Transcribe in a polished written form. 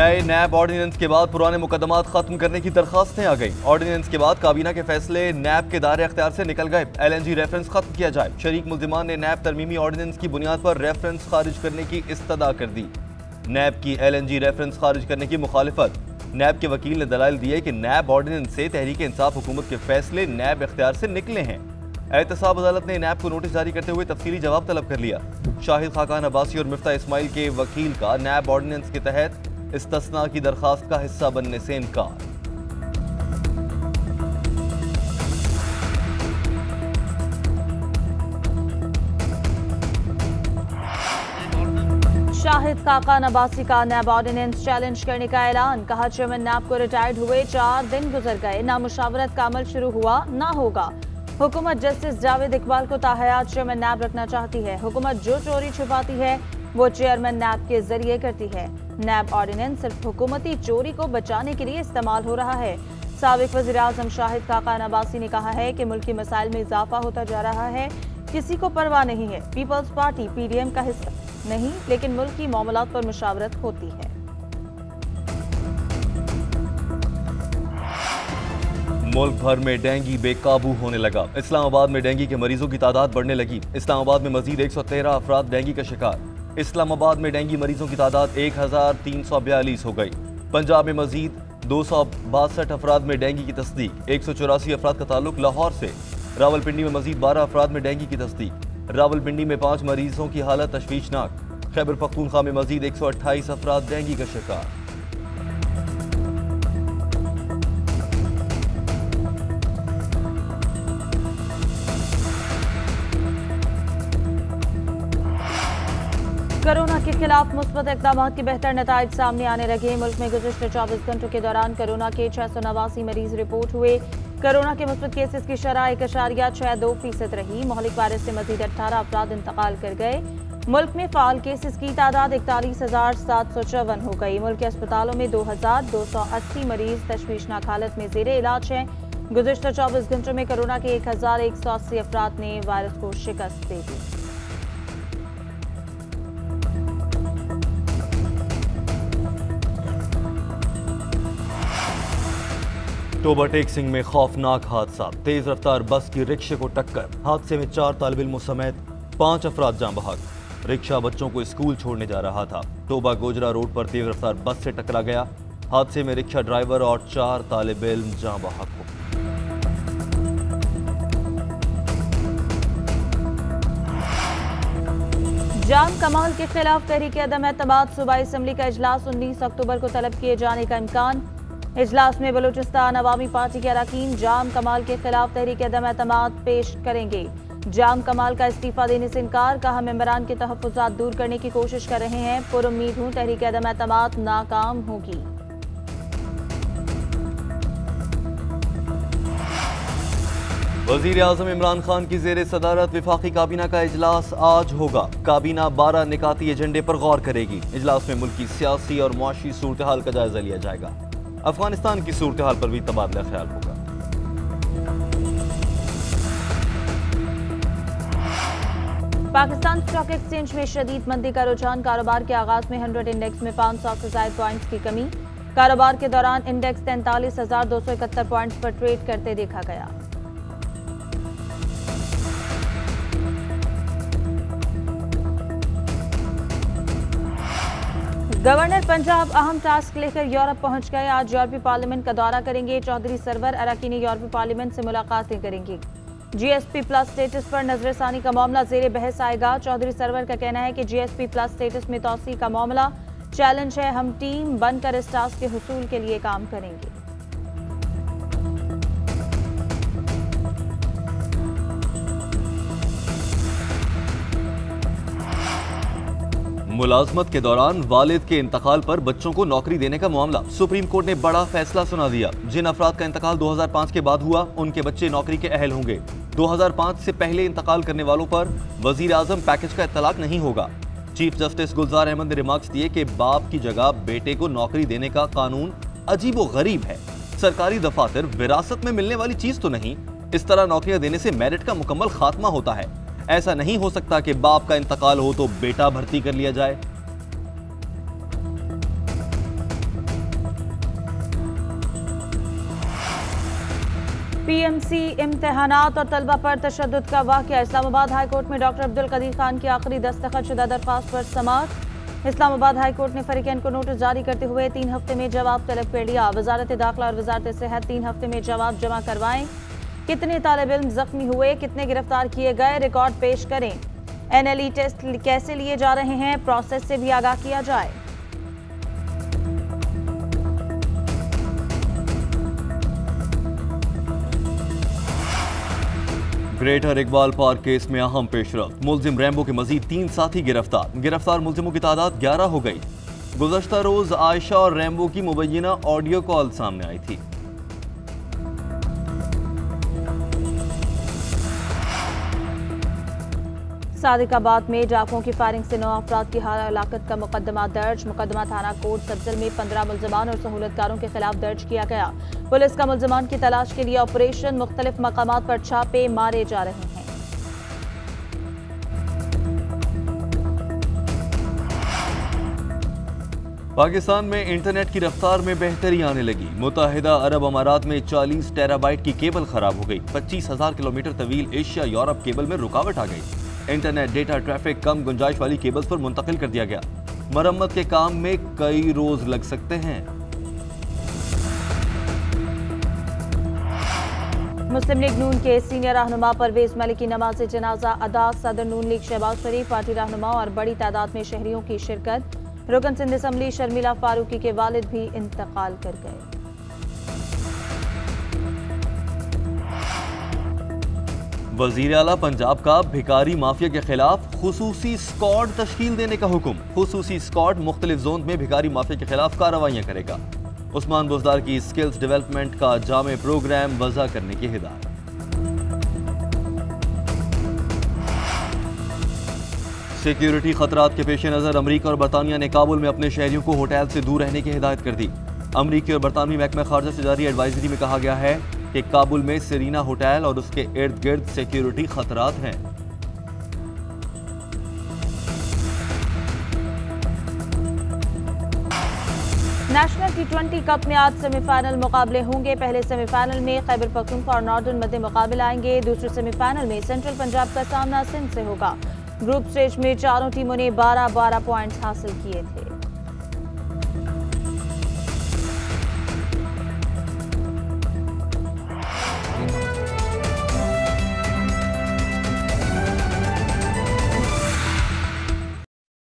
नए नैब ऑर्डिनेंस के बाद पुराने मुकदमात खत्म करने की दरखास्तें आ गई। ऑर्डिनेंस के बाद काबीना के फैसले नैब के दायरे अख्तियार से निकल गए। LNG रेफरेंस खत्म किया जाए। शरीक मुल्जिमान ने नैब तरमीमी ऑर्डिनेंस की बुनियाद पर रेफरेंस खारिज करने की इस्तदा कर दी। नैब की LNG रेफरेंस खारिज करने की मुखालिफत। नैब के वकील ने दलाइल दिए कि नैब ऑर्डिनेंस से तहरीक इंसाफ हुकूमत के फैसले नैब इख्तियार से निकले हैं। एहतसाब अदालत ने नैब को नोटिस जारी करते हुए तफसीली जवाब तलब कर लिया। शाहिद खाकान अब्बासी और मिफ्ता इस्माइल के वकील का नैब ऑर्डिनेंस के तहत इस्तिस्ना की दरखास्त का हिस्सा बनने से इनकार। शाहिद खाकान अब्बासी का नैब ऑर्डिनेंस चैलेंज करने का ऐलान। कहा चेयरमैन नैब को रिटायर्ड हुए 4 दिन गुजर गए, ना मुशावरत का अमल शुरू हुआ ना होगा। हुकूमत जस्टिस जावेद इकबाल को ताहयात चेयरमैन नैब रखना चाहती है। हुकूमत जो चोरी छुपाती है वो चेयरमैन नैब के जरिए करती है। नैब ऑर्डिनेंस सिर्फ हुकूमती चोरी को बचाने के लिए इस्तेमाल हो रहा है। साबिक वज़ीर आज़म शाहिद खाकान अब्बासी ने कहा है कि मुल्की मसाइल में इजाफा होता जा रहा है, किसी को परवाह नहीं है। पीपल्स पार्टी PDM का हिस्सा नहीं, लेकिन मुल्की मामलात पर मुशावरत होती है। मुल्क भर में डेंगू बेकाबू होने लगा। इस्लामाबाद में डेंगू के मरीजों की तादाद बढ़ने लगी। इस्लामाबाद में मजीद 113 अफराद डेंगू का शिकार। इस्लामाबाद में डेंगू मरीजों की तादाद 1342 हो गई। पंजाब में मजीद 262 अफराद में डेंगू की तस्दीक। 184 अफराद का ताल्लुक लाहौर से। रावलपिंडी में मजीद 12 अफराद में डेंगू की तस्दीक। रावलपिंडी में 5 मरीजों की हालत तशवीशनाक। खैबर पख्तूनख्वा में मजीद 128 अफराद डेंगू का शिकार। कोरोना के खिलाफ मुस्बत इक़दाम के बेहतर नताइज सामने आने लगे। मुल्क में गुज़िश्ता 24 घंटों के दौरान कोरोना के 689 मरीज रिपोर्ट हुए। कोरोना के मुस्बत केसेस की शरह 1.62% रही। मोहलिक वायरस से मजीद 18 अफराद इंतकाल कर गए। मुल्क में फाल केसेस की तादाद 41,754 हो गई। मुल्क के अस्पतालों में 2,280 मरीज तशवीशनाक हालत में ज़ेरे इलाज हैं। गुज़िश्ता 24 घंटों में कोरोना के 1,180 अफराद ने वायरस को शिकस्त दे दी। टोबा टेक सिंह में खौफनाक हादसा। तेज रफ्तार बस की रिक्शे को टक्कर। हादसे में 4 तालिब इल्मों समेत 5 अफराद जान बहक। रिक्शा बच्चों को स्कूल छोड़ने जा रहा था। टोबा गोजरा रोड पर तेज रफ्तार बस से टकरा गया। हादसे में रिक्शा ड्राइवर और 4 तालिब इल्म जान बहक हो। जाम कमाल के खिलाफ तहरीक अदम एतमाद सूबाई असम्बली का इजलास 19 अक्टूबर को तलब किए जाने का इम्कान। इजलास में बलूचिस्तान अवामी पार्टी के अरकान जाम कमाल के खिलाफ तहरीक अदम एतमाद पेश करेंगे। जाम कमाल का इस्तीफा देने से इनकार। कहा मेंबरान के तहफ़्फ़ुज़ात दूर करने की कोशिश कर रहे हैं। पुरुम्मीद हूँ तहरीक अदम एतमाद नाकाम होगी। वज़ीर आज़म इमरान खान की ज़ेरे सदारत विफाकी काबीना का इजलास आज होगा। काबीना 12 निकाती एजेंडे पर गौर करेगी। इजलास में मुल्क की सियासी और मुआशी सूरत हाल का जायजा लिया जाएगा। अफगानिस्तान की सूरत हाल पर भी तबादला ख्याल होगा। पाकिस्तान स्टॉक एक्सचेंज में शदीद मंदी का रुझान। कारोबार के आगाज में 100 इंडेक्स में 500 से ज्यादा पॉइंट्स की कमी। कारोबार के दौरान इंडेक्स 43,271 पॉइंट्स पर ट्रेड करते देखा गया। गवर्नर पंजाब अहम टास्क लेकर यूरोप पहुंच गए। आज यूरोपीय पार्लियामेंट का दौरा करेंगे। चौधरी सरवर अरकान यूरोपीय पार्लियामेंट से मुलाकातें करेंगे। GSP+ स्टेटस पर नजरसानी का मामला ज़ेरे बहस आएगा। चौधरी सरवर का कहना है कि GSP+ स्टेटस में तौसीह का मामला चैलेंज है। हम टीम बनकर इस टास्क के हुसूल के लिए काम करेंगे। मुलाजमत के दौरान वालिद के इंतकाल पर बच्चों को नौकरी देने का मामला। सुप्रीम कोर्ट ने बड़ा फैसला सुना दिया। जिन अफराद का इंतकाल 2005 के बाद हुआ उनके बच्चे नौकरी के अहल होंगे। 2005 से पहले इंतकाल करने वालों पर वजीर आजम पैकेज का इत्तलाक नहीं होगा। चीफ जस्टिस गुलजार अहमद ने रिमार्क्स दिए कि बाप की जगह बेटे को नौकरी देने का कानून अजीबो गरीब है। सरकारी दफातर विरासत में मिलने वाली चीज तो नहीं। इस तरह नौकरियां देने से मेरिट का मुकम्मल खात्मा होता है। ऐसा नहीं हो सकता कि बाप का इंतकाल हो तो बेटा भर्ती कर लिया जाए। पीएमसी इम्तिहानात और तलबा पर तशद्दुद का वाक़या। इस्लामाबाद हाई कोर्ट में डॉक्टर अब्दुल कदीर खान की आखिरी दस्तखतशुदा दरख्वास्त पर समाअत। इस्लामाबाद हाई कोर्ट ने फरीकैन को नोटिस जारी करते हुए 3 हफ्ते में जवाब तलब कर लिया। वजारत दाखिला और वजारत सेहत 3 हफ्ते में जवाब जमा करवाएं। कितने तालिब इल्म जख्मी हुए, कितने गिरफ्तार किए गए, रिकॉर्ड पेश करें। NLE टेस्ट कैसे लिए जा रहे हैं, प्रोसेस से भी आगाह किया जाए। ग्रेटर इकबाल पार्क केस में अहम पेशरफ्त। मुलजिम रैम्बो के मजीद 3 साथी गिरफ्तार मुलजिमों की तादाद 11 हो गई। गुज़श्ता रोज आयशा और रैम्बो की मुबैना ऑडियो कॉल सामने आई थी। सादिकाबाद में डाकुओं की फायरिंग से 9 अफराद की हलाकत का मुकदमा दर्ज। मुकदमा थाना कोट सब्जल में 15 मुलजमान और सहूलतकारों के खिलाफ दर्ज किया गया। पुलिस का मुलजमान की तलाश के लिए ऑपरेशन, मुख्तलिफ मकामात पर छापे मारे जा रहे हैं। पाकिस्तान में इंटरनेट की रफ्तार में बेहतरी आने लगी। मुत्तहिदा अरब अमारात में 40 टेराबाइट की केबल खराब हो गई। 25,000 किलोमीटर तवील एशिया यूरोप केबल में रुकावट आ गई। इंटरनेट डेटा ट्रैफिक कम गुंजाइश वाली केबल्स पर मुंतकिल कर दिया गया। मरम्मत के काम में कई रोज लग सकते हैं। मुस्लिम लीग नून के सीनियर रहनुमा परवेज मलिक की नमाज जनाजा अदा। सदर नून लीग शहबाज शरीफ, पार्टी रहनुमा और बड़ी तादाद में शहरियों की शिरकत। रुकन सिंध असम्बली शर्मिला फारूकी के वालिद भी इंतकाल कर गए। वजीर आला पंजाब का भिकारी माफिया के खिलाफ खुसूसी स्क्वाड तश्कील देने का हुक्म। खुसूसी स्क्वाड मुख्तलिफ जोन में भिकारी माफिया के खिलाफ कार्रवाइयां करेगा। उस्मान बुज़दार की स्किल्स डेवलपमेंट का जामे प्रोग्राम वज़ा करने की हिदायत। सिक्योरिटी खतरात के पेश नज़र अमरीका और बरतानिया ने काबुल में अपने शहरियों को होटल से दूर रहने की हिदायत कर दी। अमरीकी और बरतानवी महकमा खारजा से जारी एडवाइजरी में कहा गया है कि काबुल में सेरीना होटल और उसके इर्द गिर्द सिक्योरिटी खतरात हैं। नेशनल T20 कप में आज सेमीफाइनल मुकाबले होंगे। पहले सेमीफाइनल में खैबर पख्तूनख्वा और नॉर्दर्न मध्य मुकाबले आएंगे। दूसरे सेमीफाइनल में सेंट्रल पंजाब का सामना सिंध से होगा। ग्रुप स्टेज में चारों टीमों ने 12-12 पॉइंट्स हासिल किए थे।